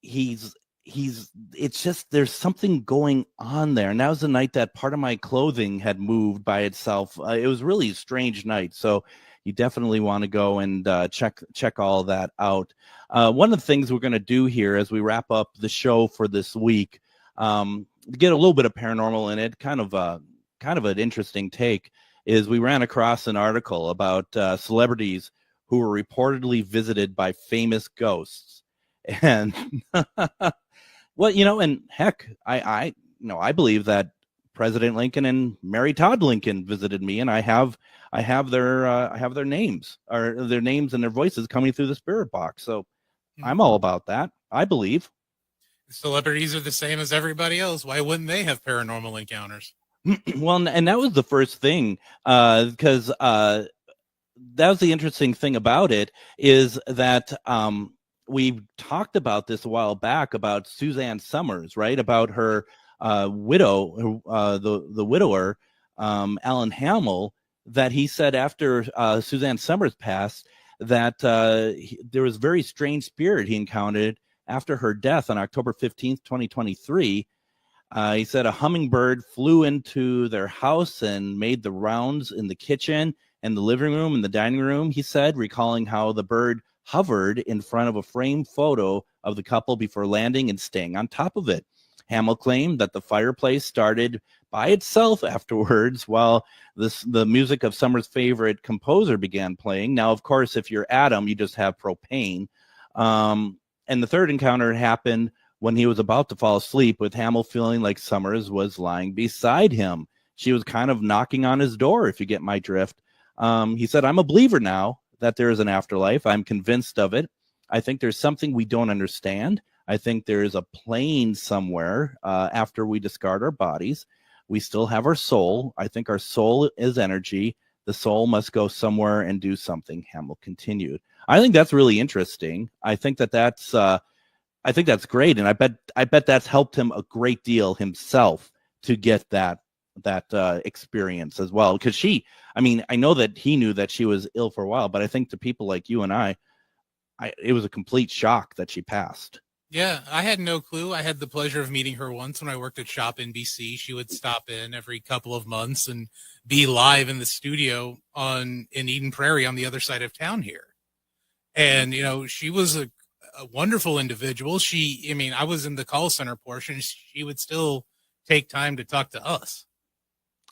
it's just there's something going on there. And that was the night that part of my clothing had moved by itself. It was really a strange night. So you definitely want to go and check all that out. One of the things we're going to do here as we wrap up the show for this week, to get a little bit of paranormal in it, kind of an interesting take, is we ran across an article about celebrities who were reportedly visited by famous ghosts. And well, and heck, I believe that President Lincoln and Mary Todd Lincoln visited me, and I have their names and their voices coming through the spirit box. So I'm all about that. I believe celebrities are the same as everybody else. Why wouldn't they have paranormal encounters? Well, and that was the first thing, because that was the interesting thing about it, is that we talked about this a while back about Suzanne Summers, right? About her widow, the widower, Alan Hamill, that he said after Suzanne Summers passed that there was a very strange spirit he encountered after her death on October 15th, 2023. He said a hummingbird flew into their house and made the rounds in the kitchen and the living room and the dining room, he said, recalling how the bird hovered in front of a framed photo of the couple before landing and staying on top of it. Hamill claimed that the fireplace started by itself afterwards while the music of Summer's favorite composer began playing. Now, of course, if you're Adam, you just have propane. And the third encounter happened when he was about to fall asleep, with Hamill feeling like Summers was lying beside him. She was kind of knocking on his door, if you get my drift. He said, "I'm a believer now that there is an afterlife. I'm convinced of it. I think there's something we don't understand. I think there is a plane somewhere after we discard our bodies. We still have our soul. I think our soul is energy. The soul must go somewhere and do something," Hamill continued. I think that's really interesting. I think that's great, and I bet that's helped him a great deal himself to get that experience as well. Because I know that he knew that she was ill for a while, but I think to people like you and I, it was a complete shock that she passed. Yeah, I had no clue. I had the pleasure of meeting her once when I worked at Shop NBC. She would stop in every couple of months and be live in the studio in Eden Prairie on the other side of town here. And, she was a wonderful individual. I was in the call center portion. She would still take time to talk to us.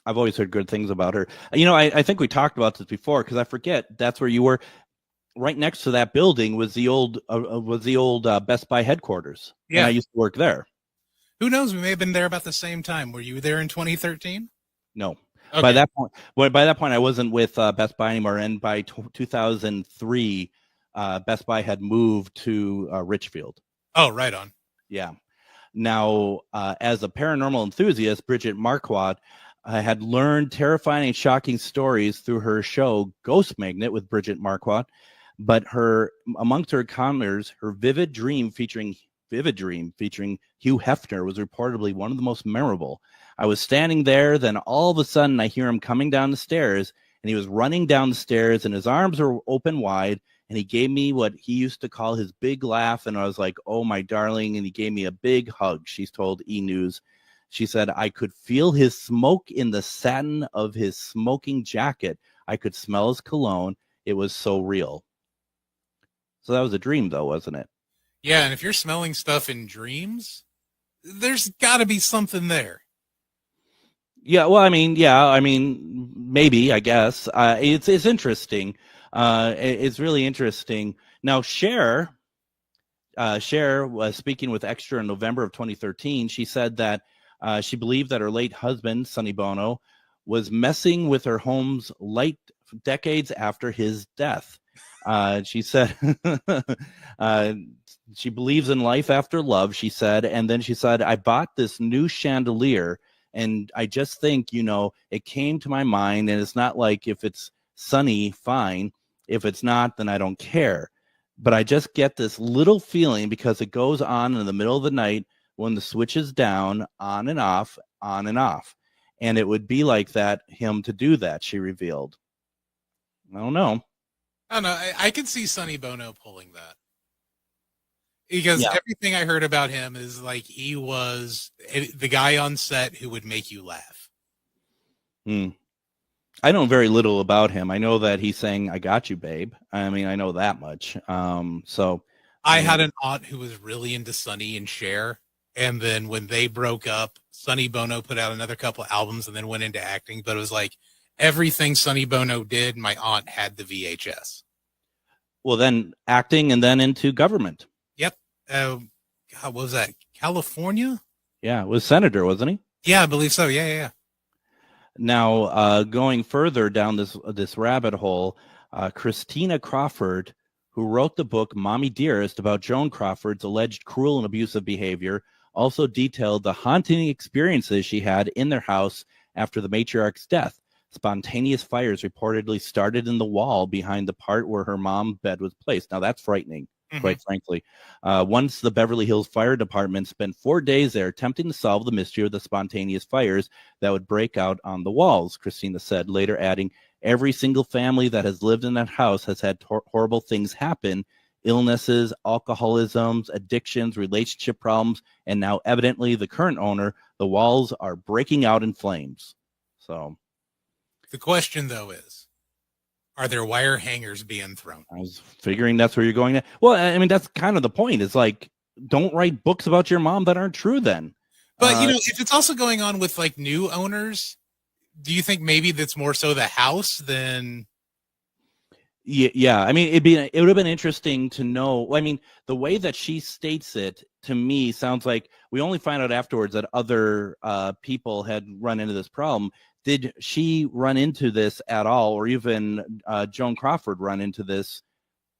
I've always heard good things about her. I think we talked about this before, because I forget that's where you were. Right next to that building was the old Best Buy headquarters. Yeah, and I used to work there. Who knows? We may have been there about the same time. Were you there in 2013? No. Okay. By that point, I wasn't with Best Buy anymore. And by 2003, Best Buy had moved to Richfield. Oh, right on. Yeah. Now, as a paranormal enthusiast, Bridget Marquardt had learned terrifying and shocking stories through her show Ghost Magnet with Bridget Marquardt. But amongst her encounters, her vivid dream featuring Hugh Hefner was reportedly one of the most memorable. "I was standing there, then all of a sudden I hear him coming down the stairs, and he was running down the stairs, and his arms were open wide, and he gave me what he used to call his big laugh, and I was like, 'Oh, my darling,' and he gave me a big hug," she's told E! News. She said, "I could feel his smoke in the satin of his smoking jacket. I could smell his cologne. It was so real." So that was a dream, though, wasn't it? Yeah, and if you're smelling stuff in dreams, there's got to be something there. Yeah, well, maybe, I guess. It's interesting. It's really interesting. Now, Cher was speaking with Extra in November of 2013. She said that she believed that her late husband, Sonny Bono, was messing with her home's light decades after his death. She said she believes in life after love, she said. And then she said, "I bought this new chandelier, and I just think, it came to my mind, and it's not like if it's sunny, fine. If it's not, then I don't care. But I just get this little feeling because it goes on in the middle of the night when the switch is down, on and off, on and off. And it would be like that, him to do that," she revealed. I don't know. I don't know. I could see Sonny Bono pulling that. Because everything I heard about him is like he was the guy on set who would make you laugh. I know very little about him. I know that he sang "I Got You, Babe." I know that much. I had an aunt who was really into Sonny and Cher. And then when they broke up, Sonny Bono put out another couple of albums and then went into acting. But it was like everything Sonny Bono did, my aunt had the VHS. Well, then acting and then into government. Yep. God, what was that? California? Yeah, was senator, wasn't he? Yeah, I believe so. Yeah. Now, going further down this rabbit hole, Christina Crawford, who wrote the book Mommy Dearest about Joan Crawford's alleged cruel and abusive behavior, also detailed the haunting experiences she had in their house after the matriarch's death. Spontaneous fires reportedly started in the wall behind the part where her mom's bed was placed. Now, that's frightening, quite frankly. Once the Beverly Hills Fire Department spent 4 days there attempting to solve the mystery of the spontaneous fires that would break out on the walls, Christina said, later adding, "Every single family that has lived in that house has had horrible things happen, illnesses, alcoholisms, addictions, relationship problems, and now evidently the current owner, the walls are breaking out in flames." So the question, though, is Are there wire hangers being thrown? I was figuring that's where you're going. Well, I mean, that's kind of the point. It's like, don't write books about your mom that aren't true then. But, if it's also going on with like new owners, do you think maybe that's more so the house than... Yeah. I mean, it would have been interesting to know. I mean, the way that she states it to me sounds like we only find out afterwards that other people had run into this problem. Did she run into this at all, or even Joan Crawford run into this,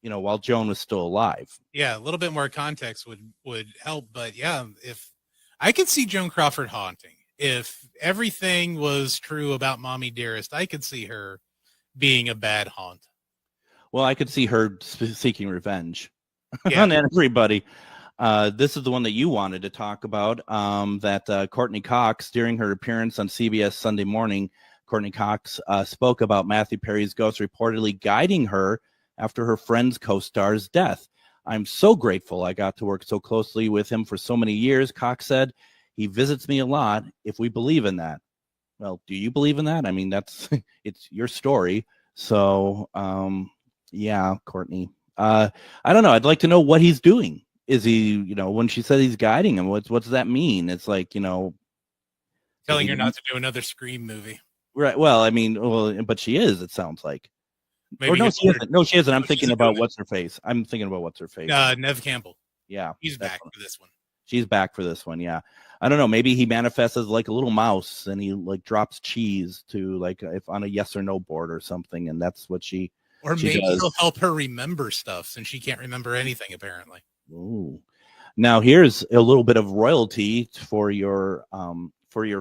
while Joan was still alive? Yeah, a little bit more context would help. But yeah, if I could see Joan Crawford haunting, if everything was true about Mommy Dearest, I could see her being a bad haunt. Well, I could see her seeking revenge on everybody. This is the one that you wanted to talk about, that Courtney Cox, during her appearance on CBS Sunday Morning, Courtney Cox spoke about Matthew Perry's ghost reportedly guiding her after her friend's co-star's death. I'm so grateful I got to work so closely with him for so many years, Cox said. He visits me a lot, if we believe in that. Well, do you believe in that? I mean, it's your story. So, yeah, Courtney. I don't know. I'd like to know what he's doing. Is he, when she said he's guiding him, what does that mean? It's like, telling her not to do another Scream movie. Right. Well, I mean, but she is, it sounds like. Maybe or no, she isn't. No, she isn't. I'm thinking about what's her face. Nev Campbell. Yeah. He's back for this one. She's back for this one. Yeah. I don't know. Maybe he manifests as like a little mouse and he like drops cheese to like if on a yes or no board or something. And that's what she maybe does. He'll help her remember stuff since she can't remember anything, apparently. Ooh. Now here's a little bit of royalty for your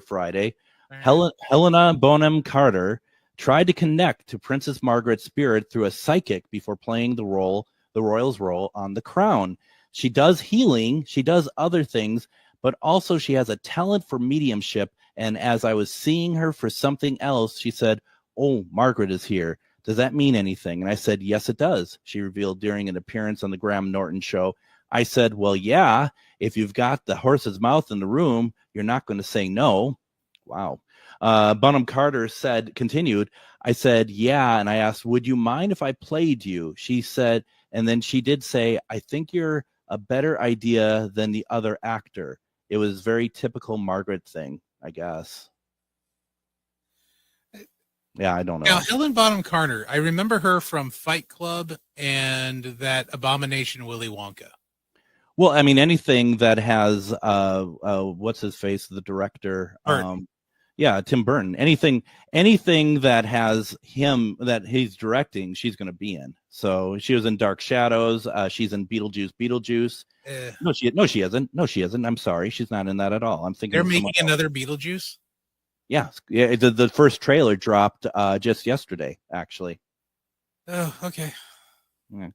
Friday. Helena Bonham Carter tried to connect to Princess Margaret's spirit through a psychic before playing the royal's role on The Crown. She does healing, she does other things, but also she has a talent for mediumship. And as I was seeing her for something else, she said, "Oh, Margaret is here. Does that mean anything?" And I said, "Yes, it does," she revealed during an appearance on the Graham Norton show. I said, "Well, yeah, if you've got the horse's mouth in the room, you're not going to say no." Wow. Bonham Carter continued, I said, "Yeah." And I asked, "Would you mind if I played you?" She said, and then she did say, "I think you're a better idea than the other actor." It was very typical Margaret thing, I guess. Yeah, I don't know. Now, Helen Bonham Carter, I remember her from Fight Club and that abomination Willy Wonka. Well, I mean, anything that has what's his face, the director, Tim Burton. Anything that has him that he's directing, she's going to be in. So she was in Dark Shadows. She's in Beetlejuice. No, she isn't. I'm sorry, she's not in that at all. I'm thinking they're making another Beetlejuice. Yeah. The first trailer dropped just yesterday, actually. Oh, okay. Yeah.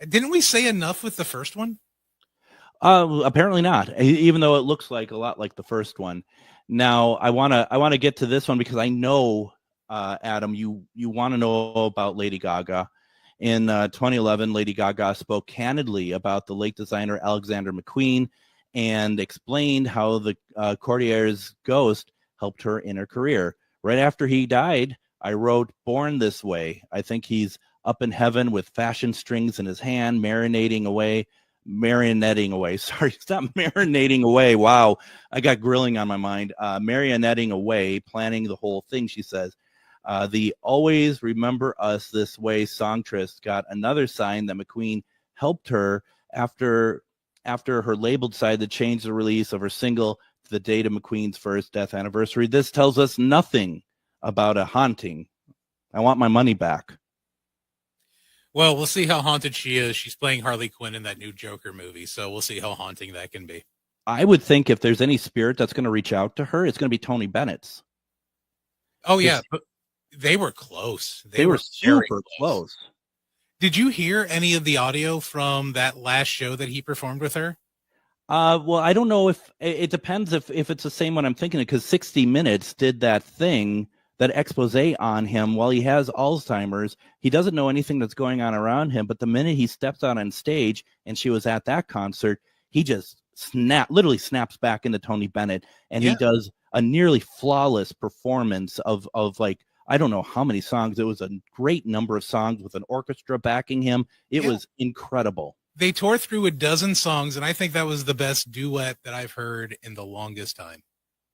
Didn't we say enough with the first one? Apparently not, even though it looks like a lot like the first one. Now I want to get to this one because I know, Adam, you want to know about Lady Gaga. In 2011, Lady Gaga spoke candidly about the late designer Alexander McQueen and explained how the courtier's ghost helped her in her career. Right after he died, I wrote "Born This Way." I think he's up in heaven with fashion strings in his hand, marinating away. Sorry, stop marinating away. Wow, I got grilling on my mind. Marionetting away, planning the whole thing, she says. The Always Remember Us This Way songstress got another sign that McQueen helped her after her label decided to change the release of her single to the date of McQueen's first death anniversary. This tells us nothing about a haunting. I want my money back. Well, we'll see how haunted she is. She's playing Harley Quinn in that new Joker movie, so we'll see how haunting that can be. I would think if there's any spirit that's going to reach out to her, it's going to be Tony Bennett's. Oh, yeah. But they were close. They were super close. Did you hear any of the audio from that last show that he performed with her? Well, I don't know if it depends if it's the same one I'm thinking of, because 60 Minutes did that thing, that expose on him while he has Alzheimer's. He doesn't know anything that's going on around him, but the minute he steps out on stage, and she was at that concert, he just literally snaps back into Tony Bennett, and he does a nearly flawless performance of like I don't know how many songs. It was a great number of songs with an orchestra backing him. It was incredible. They tore through a dozen songs, and I think that was the best duet that I've heard in the longest time.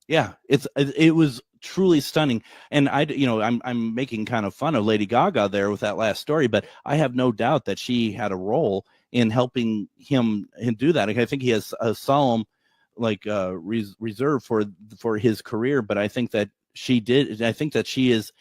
Yeah, it was truly stunning. And I'm making kind of fun of Lady Gaga there with that last story, but I have no doubt that she had a role in helping him do that. I think he has a solemn reserve for his career, but I think that she did. I think that she is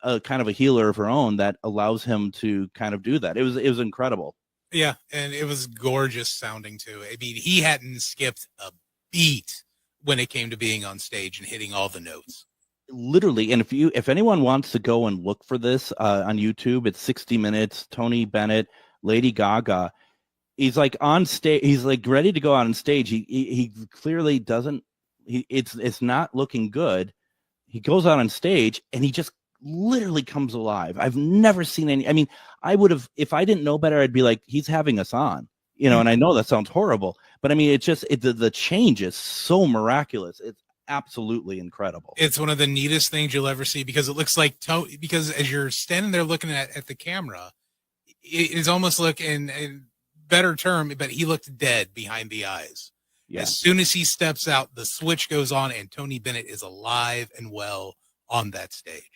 a kind of a healer of her own that allows him to kind of do that. It was incredible. Yeah, and it was gorgeous sounding too. I mean, he hadn't skipped a beat when it came to being on stage and hitting all the notes. Literally, and if anyone wants to go and look for this on YouTube, it's 60 Minutes, Tony Bennett, Lady Gaga. He's like on stage. He's like ready to go out on stage. He clearly doesn't. It's not looking good. He goes out on stage and he just literally comes alive. I've never seen any. I mean, I would have, if I didn't know better, I'd be like, he's having us on, and I know that sounds horrible, but I mean, it's just, the change is so miraculous. It's absolutely incredible. It's one of the neatest things you'll ever see, because it looks like, because as you're standing there looking at the camera, it is almost looking, a better term, but he looked dead behind the eyes. Yeah. As soon as he steps out, the switch goes on and Tony Bennett is alive and well on that stage.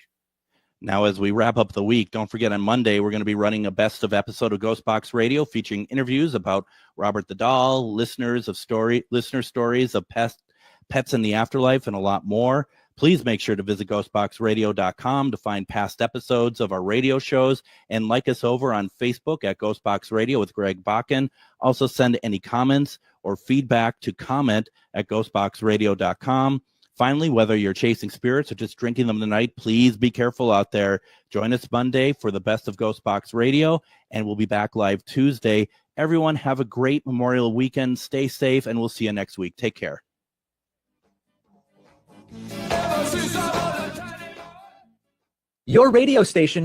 Now, as we wrap up the week, don't forget on Monday, we're going to be running a best of episode of GhostBox Radio featuring interviews about Robert the Doll, listener stories of pets in the afterlife, and a lot more. Please make sure to visit ghostboxradio.com to find past episodes of our radio shows, and like us over on Facebook at GhostBox Radio with Greg Bakken. Also send any comments or feedback to comment at ghostboxradio.com. Finally, whether you're chasing spirits or just drinking them tonight, please be careful out there. Join us Monday for the best of GhostBox Radio, and we'll be back live Tuesday. Everyone, have a great Memorial weekend. Stay safe, and we'll see you next week. Take care. Your radio station